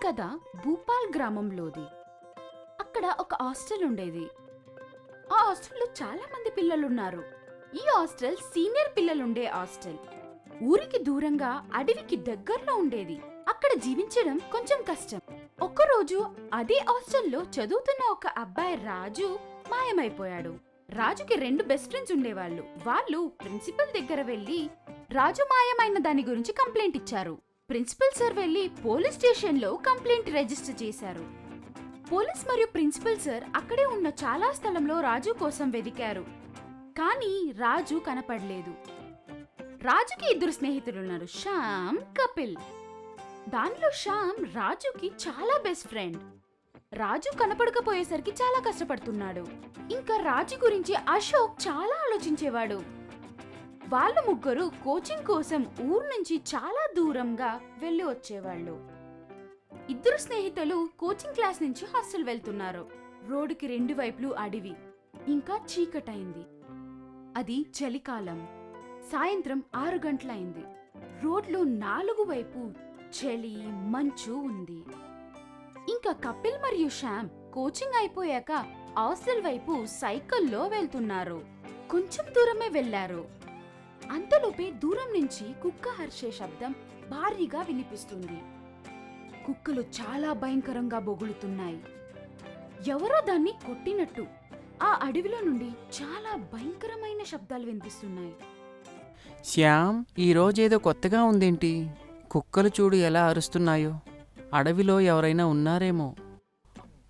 కథ భూపాల్ గ్రామంలోది. అక్కడ ఒక హాస్టల్ ఉండేది. ఆ హాస్టల్లో చాలా మంది పిల్లలున్నారు. ఈ హాస్టల్ సీనియర్ పిల్లలుండే హాస్టల్. ఊరికి దూరంగా అడవికి దగ్గరలో ఉండేది. అక్కడ జీవించడం కొంచెం కష్టం. ఒక్కరోజు అదే హాస్టల్లో చదువుతున్న ఒక అబ్బాయి రాజు మాయమైపోయాడు. రాజుకి 2 బెస్ట్ ఫ్రెండ్స్ ఉండేవాళ్ళు. వాళ్ళు ప్రిన్సిపల్ దగ్గర వెళ్లి రాజు మాయమైన దాని గురించి కంప్లైంట్ ఇచ్చారు. ప్రిన్సిపల్ సార్ వెళ్లి పోలీస్ స్టేషన్లో కంప్లైంట్ రిజిస్టర్ చేశారు. పోలీస్ మరియు ప్రిన్సిపల్ సార్ అక్కడే ఉన్న చాలా స్థలంలో రాజు కోసం వెదికారు. కానీ రాజు కనపడలేదు. రాజుకి 2 స్నేహితులున్నారు, శ్యామ్, కపిల్. దానిలో శ్యామ్ రాజుకి చాలా బెస్ట్ ఫ్రెండ్. రాజు కనపడకపోయేసరికి చాలా కష్టపడుతున్నాడు. ఇంకా రాజు గురించి అశోక్ చాలా ఆలోచించేవాడు. వాళ్ళు ముగ్గురు కోచింగ్ కోసం ఊరు నుంచి చాలా దూరంగా వెళ్లి వచ్చేవాళ్ళు. 2 స్నేహితులు కోచింగ్ క్లాస్ నుంచి హాస్టల్ వెళ్తున్నారు. రోడ్డుకి 2 వైపులు అడవి. ఇంకా చీకటైంది. అది చలికాలం. సాయంత్రం 6 గంటలైంది. రోడ్లు 4 వైపు చలి, మంచు ఉంది. ఇంకా కపిల్ మరియు శ్యామ్ కోచింగ్ అయిపోయాక హాస్టల్ వైపు సైకిల్లో వెళ్తున్నారు. కొంచెం దూరమే వెళ్లారు. అంతలోపే దూరం నుంచి కుక్క అరిచే శబ్దం భారీగా వినిపిస్తుంది. కుక్కలు చాలా భయంకరంగా బొగులుతున్నాయి. ఎవరో దాన్ని కొట్టినట్టు. ఆ అడవిలో నుండి చాలా భయంకరమైన శబ్దాలు వినిపిస్తున్నాయి. శ్యామ్, ఈరోజేదో కొత్తగా ఉందేంటి? కుక్కలు చూడు ఎలా అరుస్తున్నాయో. అడవిలో ఎవరైనా ఉన్నారేమో.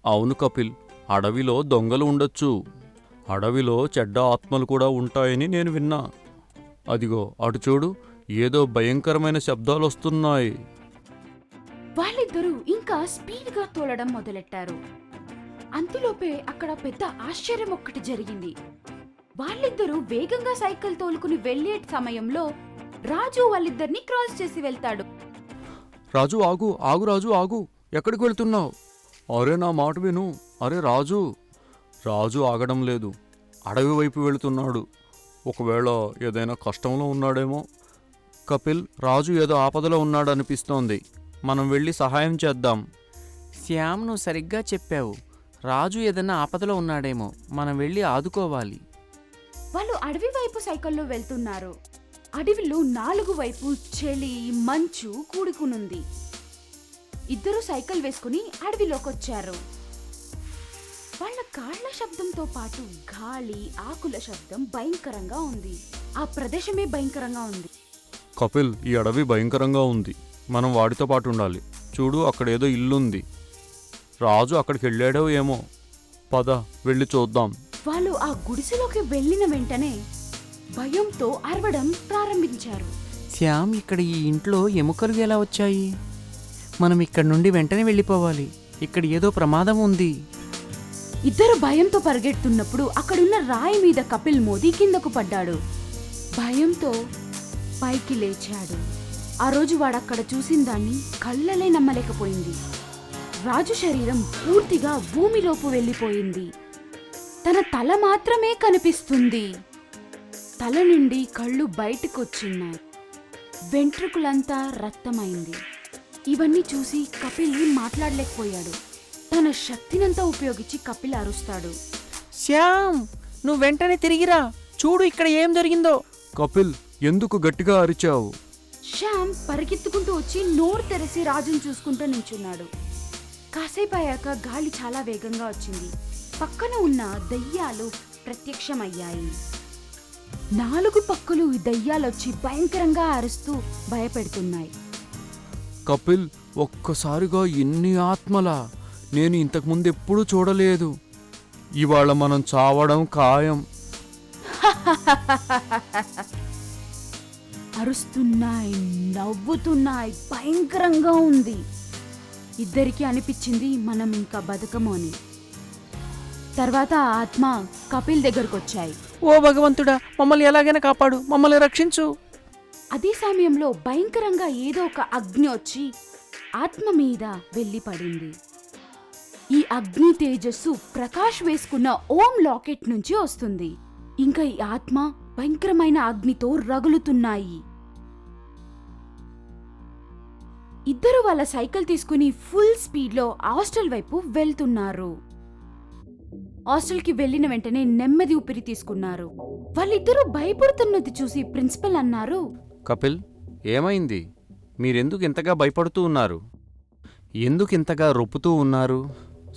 అవును కపిల్, అడవిలో దొంగలు ఉండొచ్చు. అడవిలో చెడ్డ ఆత్మలు కూడా ఉంటాయని నేను విన్నా. అదిగో అటు చూడు, ఏదో భయంకరమైన శబ్దాలు వస్తున్నాయి. వాళ్ళిద్దరూ ఇంకా స్పీడ్ గా తోలడం మొదలెట్టారు. అంతలోపే అక్కడ పెద్ద ఆశ్చర్యం ఒక్కటి జరిగింది. వాళ్ళిద్దరూ వేగంగా సైకిల్ తోలుకుని వెళ్లే సమయంలో రాజు వాళ్ళిద్దరిని క్రాస్ చేసి వెళ్తాడు. రాజు ఆగు, ఆగు రాజు ఆగు, ఎక్కడికి వెళ్తున్నావు? అరే నా మాట విను. అరే రాజు. రాజు ఆగడం లేదు, అడవి వైపు వెళుతున్నాడు. ఒకవేళ ఏదైనా కష్టంలో ఉన్నాడేమో. కపిల్, రాజు ఏదో ఆపదలో ఉన్నాడనిపిస్తోంది. మనం వెళ్ళి సహాయం చేద్దాం. శ్యామ్, నువ్వు సరిగ్గా చెప్పావు. రాజు ఏదైనా ఆపదలో ఉన్నాడేమో. మనం వెళ్ళి ఆదుకోవాలి. వాళ్ళు అడవి వైపు సైకిల్లో వెళ్తున్నారు. అడవిలో 4 వైపు చలి, మంచు కూడుకునుంది. 2 సైకిల్ వేసుకుని అడవిలోకొచ్చారు. వాళ్ళ కాళ్ల శబ్దంతో పాటు గాలి, ఆకుల శబ్దం భయంకరంగా ఉంది. ఆ ప్రదేశమే భయంకరంగా ఉంది. కపిల్, ఈ అడవి భయంకరంగా ఉంది. మనం వాడితో పాటు ఉండాలి. చూడు, అక్కడేదో ఇల్లుంది. రాజు అక్కడికి వెళ్ళాడో ఏమో. పద, వెళ్ళి చూద్దాం. వాళ్ళు ఆ గుడిసెలోకి వెళ్ళిన వెంటనే భయంతో అరవడం ప్రారంభించారు. శ్యామ్, ఇక్కడ ఈ ఇంట్లో ఎముకలు ఎలా వచ్చాయి? మనం ఇక్కడి నుండి వెంటనే వెళ్ళిపోవాలి. ఇక్కడ ఏదో ప్రమాదం ఉంది. 2 భయంతో పరిగెడుతున్నప్పుడు అక్కడున్న రాయి మీద కపిల్ మోదీ కిందకు పడ్డాడు. భయంతో పైకి లేచాడు. ఆ రోజు వాడక్కడ చూసిన దాన్ని కళ్ళలే నమ్మలేకపోయింది. రాజు శరీరం పూర్తిగా భూమిలోపు వెళ్ళిపోయింది. తన తల మాత్రమే కనిపిస్తుంది. తల నుండి కళ్ళు బయటకొచ్చున్నాయి. వెంట్రుకలంతా రక్తమైంది. ఇవన్నీ చూసి కపిల్ మాట్లాడలేకపోయాడు. తన శక్తినంతా ఉపయోగించి కపిల్ అరుస్తాడు. శ్యామ్, నువ్వు వెంటనే తిరిగిరా. చూడు ఇక్కడ ఏం జరిగిందో. కపిల్, ఎందుకు గట్టిగా అరిచావు? శ్యామ్ పరిగెత్తుకుంటూ వచ్చి నోరు తెరిసి రాజును చూసుకుంటూ నించున్నాడు. కాసేపు అయ్యాక గాలి చాలా వేగంగా వచ్చింది. పక్కన ఉన్న దయ్యాలు ప్రత్యక్షమయ్యాయి. 4 పక్కలు దయ్యాలొచ్చి భయంకరంగా అరుస్తూ భయపెడుతున్నాయి. కపిల్, ఒక్కసారిగా ఎన్ని ఆత్మలా! నేను ఇంతకుముందు ఎప్పుడూ చూడలేదు. ఇవాళ మనం చావడం ఖాయం. అరుస్తున్నాయి, నవ్వుతున్నాయి, భయంకరంగా ఉంది. ఇద్దరికి అనిపించింది మనం ఇంకా బతకము అని. తర్వాత ఆ ఆత్మ కపిల్ దగ్గరకొచ్చాయి. ఓ భగవంతుడా, మమ్మల్ని ఎలాగైనా కాపాడు, మమ్మల్ని రక్షించు. అదే సమయంలో భయంకరంగా ఏదో ఒక అగ్ని వచ్చి ఆత్మ మీద వెళ్లి పడింది. ఈ అగ్ని తేజస్సు ప్రకాష్ వేసుకున్న ఓం లాకెట్ నుంచి వస్తుంది. ఇంకా ఈ ఆత్మ భయంకరమైన అగ్నితో రగులుతున్నాయి. ఇద్దరు వాళ్ళ సైకిల్ తీసుకుని ఫుల్ స్పీడ్లో హాస్టల్ వైపు వెళ్తున్నారు. హాస్టల్కి వెళ్లిన వెంటనే నెమ్మది ఊపిరి తీసుకున్నారు. వాళ్ళిద్దరూ భయపడుతున్నది చూసి ప్రిన్సిపల్ అన్నారు, కపిల్, ఏమైంది? మీరెందుకు ఇంతగా భయపడుతూ ఉన్నారు? ఎందుకు ఇంతగా రొప్పుతూ ఉన్నారు?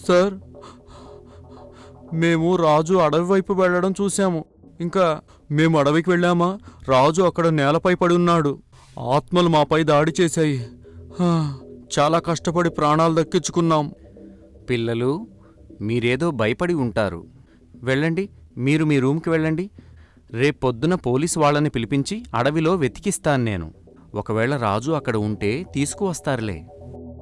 సార్, మేము రాజు అడవి వైపు వెళ్ళడం చూశాము. ఇంకా మేము అడవికి వెళ్ళామా, రాజు అక్కడ నేలపై పడి ఉన్నాడు. ఆత్మలు మాపై దాడి చేశాయి. చాలా కష్టపడి ప్రాణాలు దక్కించుకున్నాం. పిల్లలు, మీరేదో భయపడి ఉంటారు. వెళ్ళండి, మీరు మీ రూమ్కి వెళ్ళండి. రేపొద్దున పోలీసు వాళ్ళని పిలిపించి అడవిలో వెతికిస్తాను నేను. ఒకవేళ రాజు అక్కడ ఉంటే తీసుకువస్తారులే.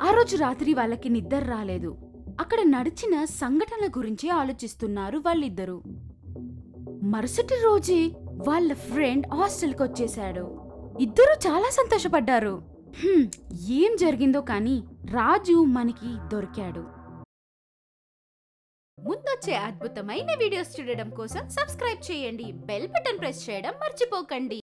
ఆ రోజు రాత్రి వాళ్ళకి నిద్ర రాలేదు. అక్కడ నడిచిన సంఘటనల గురించి ఆలోచిస్తున్నారు వాళ్ళిద్దరూ. మరుసటి రోజే వాళ్ళ ఫ్రెండ్ హాస్టల్కి వచ్చేశాడు. ఇద్దరూ చాలా సంతోషపడ్డారు. ఏం జరిగిందో కానీ రాజు మనకి దొరికాడు. ముందొచ్చే అద్భుతమైన వీడియోస్ చూడడం కోసం సబ్స్క్రైబ్ చేయండి. బెల్ బటన్ ప్రెస్ చేయడం మర్చిపోకండి.